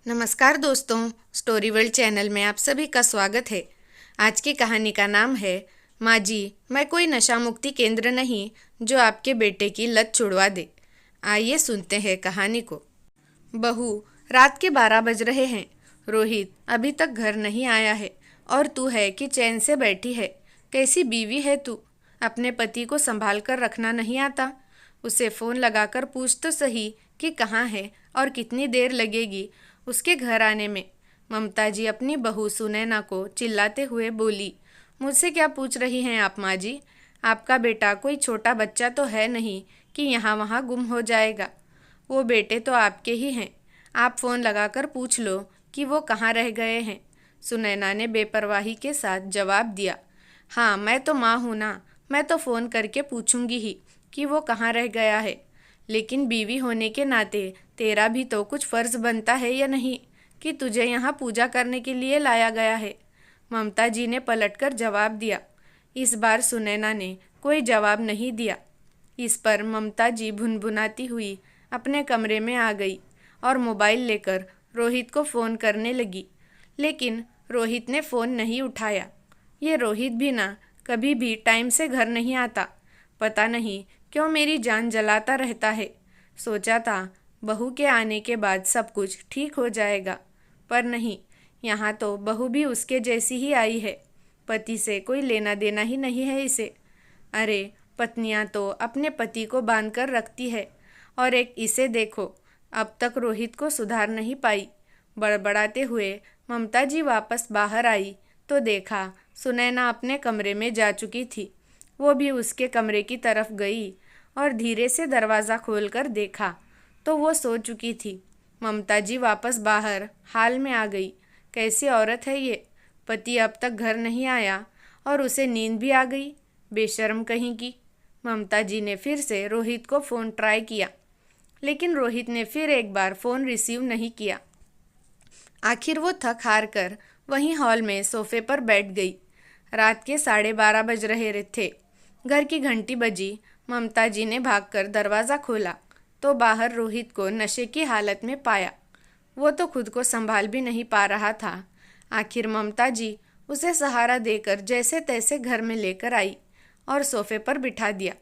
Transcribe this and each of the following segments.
नमस्कार दोस्तों, story world channel में आप सभी का स्वागत है। आज की कहानी का नाम है माँ जी, मैं कोई नशा मुक्ति केंद्र नहीं जो आपके बेटे की लत छुड़वा दे। आइए सुनते हैं कहानी को। बहू, रात के 12 बज रहे हैं। रोहित अभी तक घर नहीं आया है और तू है कि चैन से बैठी है। कैसी बीवी है तू, अपने पति को संभाल कर रखना नहीं आता। उसे फ़ोन लगाकर पूछ तो सही कि कहाँ है और कितनी देर लगेगी उसके घर आने में। ममता जी अपनी बहू सुनैना को चिल्लाते हुए बोली, मुझसे क्या पूछ रही हैं आप माँ जी? आपका बेटा कोई छोटा बच्चा तो है नहीं कि यहाँ वहाँ गुम हो जाएगा। वो बेटे तो आपके ही हैं। आप फ़ोन लगाकर पूछ लो कि वो कहाँ रह गए हैं। सुनैना ने बेपरवाही के साथ जवाब दिया। हाँ, मैं तो माँ हूँ ना, मैं तो फ़ोन करके पूछूंगी ही कि वो कहाँ रह गया है। लेकिन बीवी होने के नाते तेरा भी तो कुछ फ़र्ज़ बनता है या नहीं कि तुझे यहाँ पूजा करने के लिए लाया गया है। ममता जी ने पलटकर जवाब दिया। इस बार सुनैना ने कोई जवाब नहीं दिया। इस पर ममता जी भुनभुनाती हुई अपने कमरे में आ गई और मोबाइल लेकर रोहित को फ़ोन करने लगी। लेकिन रोहित ने फ़ोन नहीं उठाया। ये रोहित भी ना कभी भी टाइम से घर नहीं आता। पता नहीं क्यों मेरी जान जलाता रहता है। सोचा था बहू के आने के बाद सब कुछ ठीक हो जाएगा, पर नहीं, यहाँ तो बहू भी उसके जैसी ही आई है। पति से कोई लेना देना ही नहीं है इसे। अरे, पत्नियाँ तो अपने पति को बांध कर रखती है और एक इसे देखो, अब तक रोहित को सुधार नहीं पाई। बड़बड़ाते हुए ममता जी वापस बाहर आई तो देखा सुनैना अपने कमरे में जा चुकी थी। वो भी उसके कमरे की तरफ गई और धीरे से दरवाज़ा खोलकर देखा तो वो सो चुकी थी। ममता जी वापस बाहर हाल में आ गई। कैसी औरत है ये, पति अब तक घर नहीं आया और उसे नींद भी आ गई, बेशर्म कहीं की। ममता जी ने फिर से रोहित को फ़ोन ट्राई किया, लेकिन रोहित ने फिर एक बार फ़ोन रिसीव नहीं किया। आखिर वो थक हार कर वहीं हॉल में सोफे पर बैठ गई। रात के 12:30 बज रहे थे। घर की घंटी बजी। ममता जी ने भागकर दरवाज़ा खोला तो बाहर रोहित को नशे की हालत में पाया। वो तो खुद को संभाल भी नहीं पा रहा था। आखिर ममता जी उसे सहारा देकर जैसे तैसे घर में लेकर आई और सोफे पर बिठा दिया।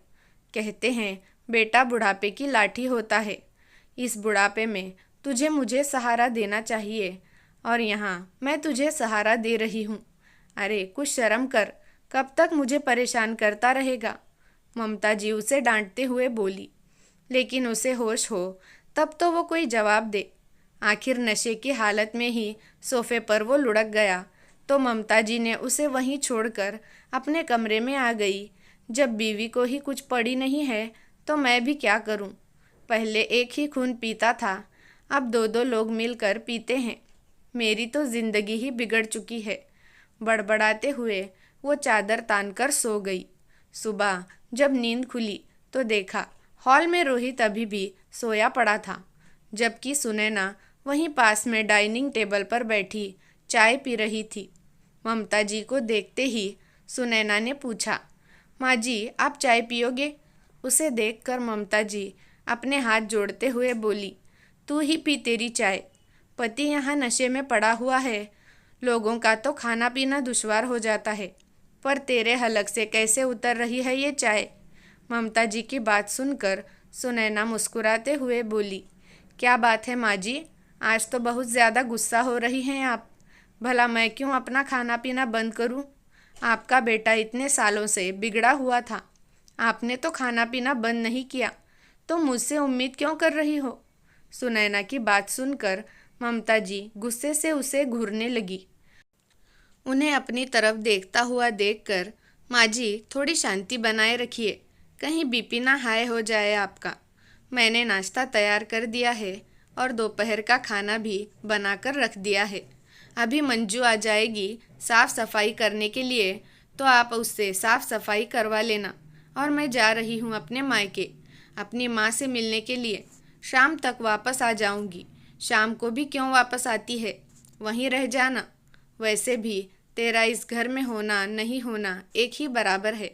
कहते हैं बेटा बुढ़ापे की लाठी होता है। इस बुढ़ापे में तुझे मुझे सहारा देना चाहिए और यहाँ मैं तुझे सहारा दे रही हूँ। अरे कुछ शर्म कर, कब तक मुझे परेशान करता रहेगा? ममता जी उसे डांटते हुए बोली। लेकिन उसे होश हो तब तो वो कोई जवाब दे। आखिर नशे की हालत में ही सोफे पर वो लुढ़क गया तो ममता जी ने उसे वहीं छोड़कर अपने कमरे में आ गई। जब बीवी को ही कुछ पड़ी नहीं है तो मैं भी क्या करूं? पहले एक ही खून पीता था, अब दो दो लोग मिलकर पीते हैं। मेरी तो ज़िंदगी ही बिगड़ चुकी है। बड़बड़ाते हुए वो चादर तानकर सो गई। सुबह जब नींद खुली तो देखा हॉल में रोहित अभी भी सोया पड़ा था, जबकि सुनैना वहीं पास में डाइनिंग टेबल पर बैठी चाय पी रही थी। ममता जी को देखते ही सुनैना ने पूछा, माँ जी आप चाय पियोगे? उसे देखकर ममता जी अपने हाथ जोड़ते हुए बोली, तू ही पी तेरी चाय। पति यहाँ नशे में पड़ा हुआ है, लोगों का तो खाना पीना दुश्वार हो जाता है, पर तेरे हलक से कैसे उतर रही है ये चाय? ममता जी की बात सुनकर सुनैना मुस्कुराते हुए बोली, क्या बात है माँ जी, आज तो बहुत ज़्यादा गुस्सा हो रही हैं आप। भला मैं क्यों अपना खाना पीना बंद करूं? आपका बेटा इतने सालों से बिगड़ा हुआ था, आपने तो खाना पीना बंद नहीं किया, तो मुझसे उम्मीद क्यों कर रही हो? सुनैना की बात सुनकर ममता जी गुस्से से उसे घूरने लगी। उन्हें अपनी तरफ देखता हुआ देखकर, माँ जी थोड़ी शांति बनाए रखिए, कहीं बीपी ना हाई हो जाए आपका। मैंने नाश्ता तैयार कर दिया है और दोपहर का खाना भी बनाकर रख दिया है। अभी मंजू आ जाएगी साफ़ सफाई करने के लिए, तो आप उससे साफ़ सफाई करवा लेना। और मैं जा रही हूँ अपने मायके, अपनी माँ से मिलने के लिए। शाम तक वापस आ जाऊँगी। शाम को भी क्यों वापस आती है, वहीं रह जाना। वैसे भी तेरा इस घर में होना नहीं होना एक ही बराबर है।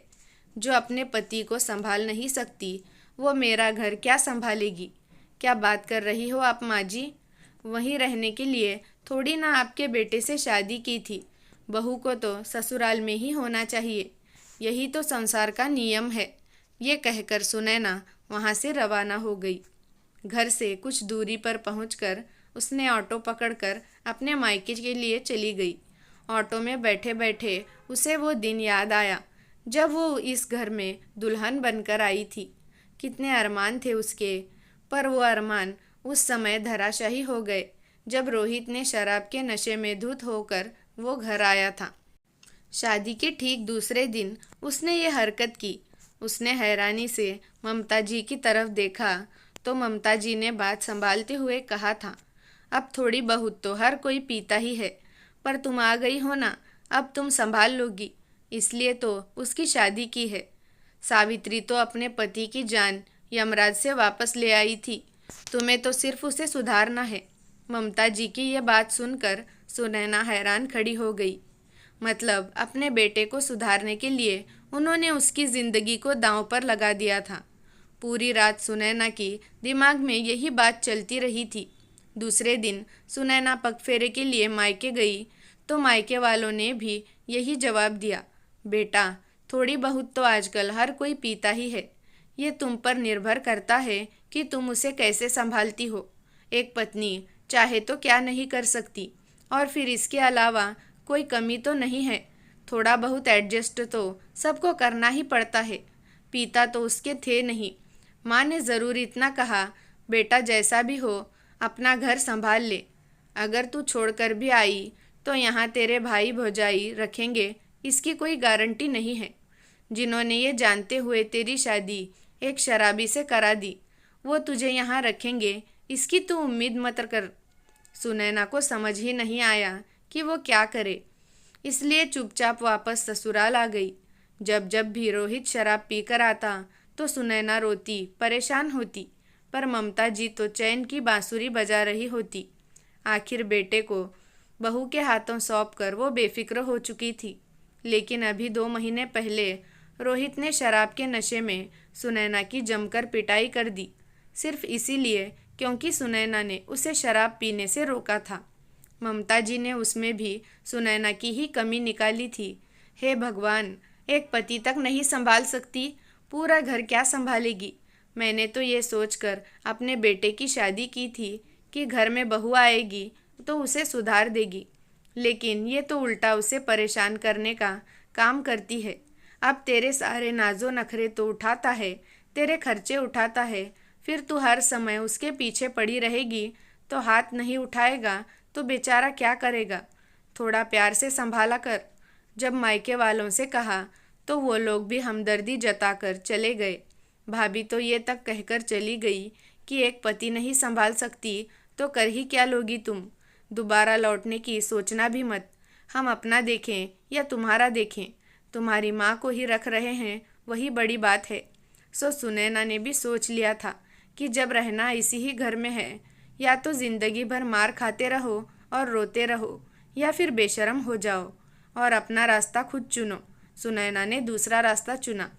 जो अपने पति को संभाल नहीं सकती वो मेरा घर क्या संभालेगी? क्या बात कर रही हो आप माँ जी? वहीं रहने के लिए थोड़ी ना आपके बेटे से शादी की थी। बहू को तो ससुराल में ही होना चाहिए, यही तो संसार का नियम है। ये कहकर सुनैना वहाँ से रवाना हो गई। घर से कुछ दूरी पर पहुंचकर उसने ऑटो पकड़कर अपने मायके के लिए चली गई। ऑटो में बैठे बैठे उसे वो दिन याद आया जब वो इस घर में दुल्हन बनकर आई थी। कितने अरमान थे उसके, पर वो अरमान उस समय धराशायी हो गए जब रोहित ने शराब के नशे में धुत होकर वो घर आया था। शादी के ठीक दूसरे दिन उसने ये हरकत की। उसने हैरानी से ममता जी की तरफ देखा तो ममता जी ने बात संभालते हुए कहा था, अब थोड़ी बहुत तो हर कोई पीता ही है, पर तुम आ गई हो ना, अब तुम संभाल लोगी, इसलिए तो उसकी शादी की है। सावित्री तो अपने पति की जान यमराज से वापस ले आई थी, तुम्हें तो सिर्फ उसे सुधारना है। ममता जी की ये बात सुनकर सुनैना हैरान खड़ी हो गई। मतलब अपने बेटे को सुधारने के लिए उन्होंने उसकी ज़िंदगी को दांव पर लगा दिया था। पूरी रात सुनैना की दिमाग में यही बात चलती रही थी। दूसरे दिन सुनैना पगफेरे के लिए मायके गई तो मायके वालों ने भी यही जवाब दिया, बेटा थोड़ी बहुत तो आजकल हर कोई पीता ही है, ये तुम पर निर्भर करता है कि तुम उसे कैसे संभालती हो। एक पत्नी चाहे तो क्या नहीं कर सकती, और फिर इसके अलावा कोई कमी तो नहीं है, थोड़ा बहुत एडजस्ट तो सबको करना ही पड़ता है। पीता तो उसके थे नहीं। माँ ने ज़रूर इतना कहा, बेटा जैसा भी हो अपना घर संभाल ले, अगर तू छोड़कर भी आई तो यहाँ तेरे भाई भौजाई रखेंगे, इसकी कोई गारंटी नहीं है। जिन्होंने ये जानते हुए तेरी शादी एक शराबी से करा दी, वो तुझे यहाँ रखेंगे, इसकी तू उम्मीद मत कर। सुनैना को समझ ही नहीं आया कि वो क्या करे, इसलिए चुपचाप वापस ससुराल आ गई। जब जब भी रोहित शराब पीकर आता तो सुनैना रोती परेशान होती, पर ममता जी तो चैन की बांसुरी बजा रही होती। आखिर बेटे को बहू के हाथों सौंप कर वो बेफिक्र हो चुकी थी। लेकिन अभी 2 महीने पहले रोहित ने शराब के नशे में सुनैना की जमकर पिटाई कर दी, सिर्फ इसीलिए क्योंकि सुनैना ने उसे शराब पीने से रोका था। ममता जी ने उसमें भी सुनैना की ही कमी निकाली थी। हे भगवान, एक पति तक नहीं संभाल सकती, पूरा घर क्या संभालेगी। मैंने तो ये सोचकर अपने बेटे की शादी की थी कि घर में बहू आएगी तो उसे सुधार देगी, लेकिन ये तो उल्टा उसे परेशान करने का काम करती है। अब तेरे सारे नाजो नखरे तो उठाता है, तेरे खर्चे उठाता है, फिर तू हर समय उसके पीछे पड़ी रहेगी तो हाथ नहीं उठाएगा तो बेचारा क्या करेगा। थोड़ा प्यार से संभाला कर। जब मायके वालों से कहा तो वो लोग भी हमदर्दी जताकर चले गए। भाभी तो ये तक कहकर चली गई कि एक पति नहीं संभाल सकती तो कर ही क्या लोगी तुम, दोबारा लौटने की सोचना भी मत। हम अपना देखें या तुम्हारा देखें, तुम्हारी माँ को ही रख रहे हैं वही बड़ी बात है। सो सुनैना ने भी सोच लिया था कि जब रहना इसी ही घर में है, या तो ज़िंदगी भर मार खाते रहो और रोते रहो, या फिर बेशर्म हो जाओ और अपना रास्ता खुद चुनो। सुनैना ने दूसरा रास्ता चुना।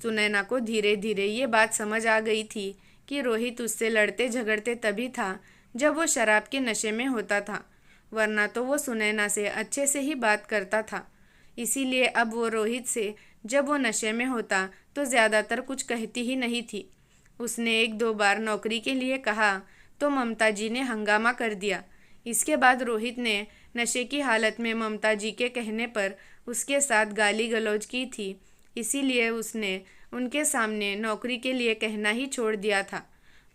सुनैना को धीरे धीरे ये बात समझ आ गई थी कि रोहित उससे लड़ते झगड़ते तभी था जब वो शराब के नशे में होता था, वरना तो वो सुनैना से अच्छे से ही बात करता था। इसीलिए अब वो रोहित से जब वो नशे में होता तो ज़्यादातर कुछ कहती ही नहीं थी। उसने 1-2 बार नौकरी के लिए कहा तो ममता जी ने हंगामा कर दिया। इसके बाद रोहित ने नशे की हालत में ममता जी के कहने पर उसके साथ गाली गलौज की थी, इसीलिए उसने उनके सामने नौकरी के लिए कहना ही छोड़ दिया था।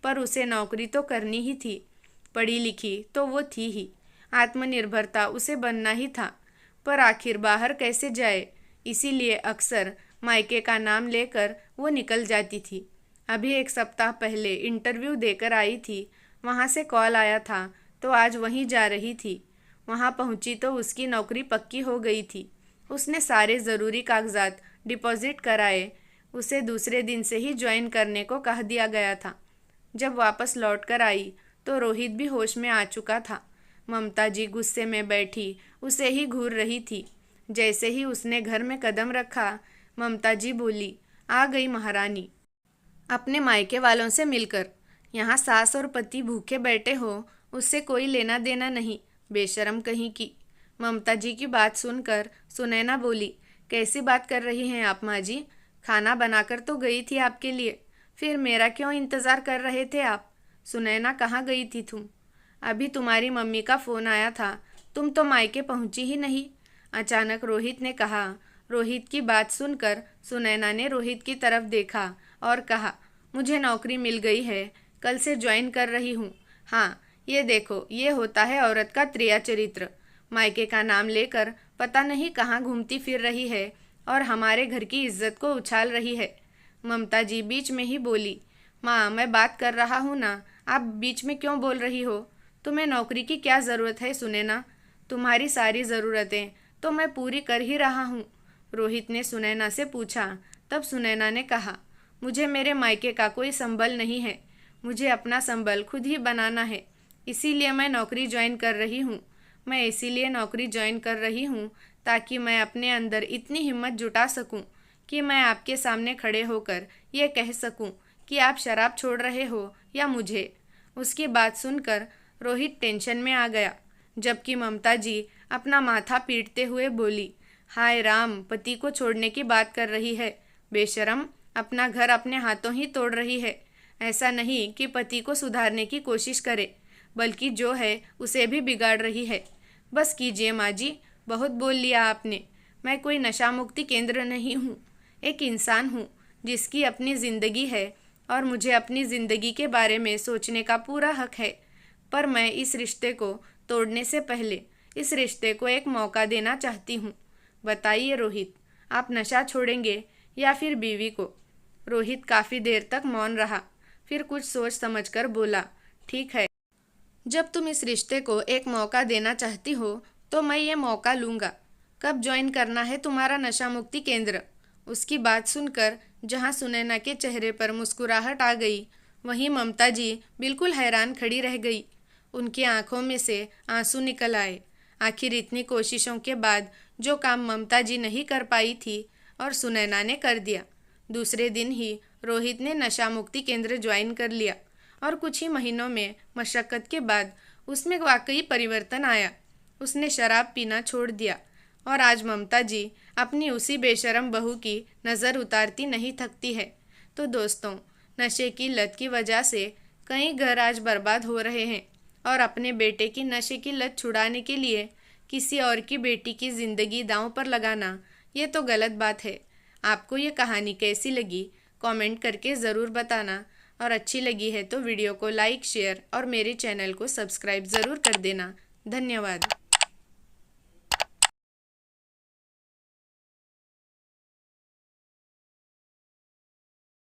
पर उसे नौकरी तो करनी ही थी, पढ़ी लिखी तो वो थी ही, आत्मनिर्भरता उसे बनना ही था, पर आखिर बाहर कैसे जाए, इसीलिए अक्सर मायके का नाम लेकर वो निकल जाती थी। अभी 1 सप्ताह पहले इंटरव्यू देकर आई थी, वहाँ से कॉल आया था तो आज वहीं जा रही थी। वहाँ पहुँची तो उसकी नौकरी पक्की हो गई थी। उसने सारे ज़रूरी कागजात डिपॉजिट कराए, उसे दूसरे दिन से ही ज्वाइन करने को कह दिया गया था। जब वापस लौट कर आई तो रोहित भी होश में आ चुका था। ममता जी गुस्से में बैठी उसे ही घूर रही थी। जैसे ही उसने घर में कदम रखा, ममता जी बोली, आ गई महारानी अपने मायके वालों से मिलकर। यहाँ सास और पति भूखे बैठे हो उससे कोई लेना देना नहीं, बेशरम कहीं की। ममता जी की बात सुनकर सुनैना बोली, कैसी बात कर रही हैं आप माँ जी? खाना बनाकर तो गई थी आपके लिए, फिर मेरा क्यों इंतज़ार कर रहे थे आप? सुनैना, कहाँ गई थी तुम? अभी तुम्हारी मम्मी का फ़ोन आया था, तुम तो मायके पहुंची ही नहीं, अचानक रोहित ने कहा। रोहित की बात सुनकर सुनैना ने रोहित की तरफ देखा और कहा, मुझे नौकरी मिल गई है, कल से ज्वाइन कर रही हूँ। हाँ, ये देखो, ये होता है औरत का त्रिया चरित्र। मायके का नाम लेकर पता नहीं कहाँ घूमती फिर रही है और हमारे घर की इज्जत को उछाल रही है। ममता जी बीच में ही बोली, माँ मैं बात कर रहा हूँ ना, आप बीच में क्यों बोल रही हो? तुम्हें नौकरी की क्या ज़रूरत है सुनैना? तुम्हारी सारी ज़रूरतें तो मैं पूरी कर ही रहा हूँ, रोहित ने सुनैना से पूछा। तब सुनैना ने कहा, मुझे मेरे मायके का कोई संबल नहीं है, मुझे अपना संबल खुद ही बनाना है, इसीलिए मैं नौकरी ज्वाइन कर रही हूँ। मैं इसीलिए नौकरी ज्वाइन कर रही हूँ ताकि मैं अपने अंदर इतनी हिम्मत जुटा सकूँ कि मैं आपके सामने खड़े होकर ये कह सकूँ कि आप शराब छोड़ रहे हो या मुझे। उसकी बात सुनकर रोहित टेंशन में आ गया, जबकि ममता जी अपना माथा पीटते हुए बोली, हाय राम, पति को छोड़ने की बात कर रही है, बेशरम, अपना घर अपने हाथों ही तोड़ रही है। ऐसा नहीं कि पति को सुधारने की कोशिश करे, बल्कि जो है उसे भी बिगाड़ रही है। बस कीजिए माँ जी, बहुत बोल लिया आपने। मैं कोई नशा मुक्ति केंद्र नहीं हूँ, एक इंसान हूँ जिसकी अपनी ज़िंदगी है और मुझे अपनी ज़िंदगी के बारे में सोचने का पूरा हक है। पर मैं इस रिश्ते को तोड़ने से पहले इस रिश्ते को एक मौका देना चाहती हूँ। बताइए रोहित, आप नशा छोड़ेंगे या फिर बीवी को? रोहित काफ़ी देर तक मौन रहा, फिर कुछ सोच समझकर बोला, ठीक है, जब तुम इस रिश्ते को एक मौका देना चाहती हो तो मैं ये मौका लूँगा। कब ज्वाइन करना है तुम्हारा नशा मुक्ति केंद्र? उसकी बात सुनकर जहाँ सुनैना के चेहरे पर मुस्कुराहट आ गई, वहीं ममता जी बिल्कुल हैरान खड़ी रह गई। उनकी आंखों में से आंसू निकल आए। आखिर इतनी कोशिशों के बाद जो काम ममता जी नहीं कर पाई थी और सुनैना ने कर दिया। दूसरे दिन ही रोहित ने नशा मुक्ति केंद्र ज्वाइन कर लिया और कुछ ही महीनों में मशक्क़त के बाद उसमें वाकई परिवर्तन आया। उसने शराब पीना छोड़ दिया और आज ममता जी अपनी उसी बेशरम बहू की नज़र उतारती नहीं थकती है। तो दोस्तों, नशे की लत की वजह से कई घर आज बर्बाद हो रहे हैं और अपने बेटे की नशे की लत छुड़ाने के लिए किसी और की बेटी की ज़िंदगी दांव पर लगाना, ये तो गलत बात है। आपको ये कहानी कैसी लगी कमेंट करके ज़रूर बताना, और अच्छी लगी है तो वीडियो को लाइक, शेयर और मेरे चैनल को सब्सक्राइब ज़रूर कर देना। धन्यवाद।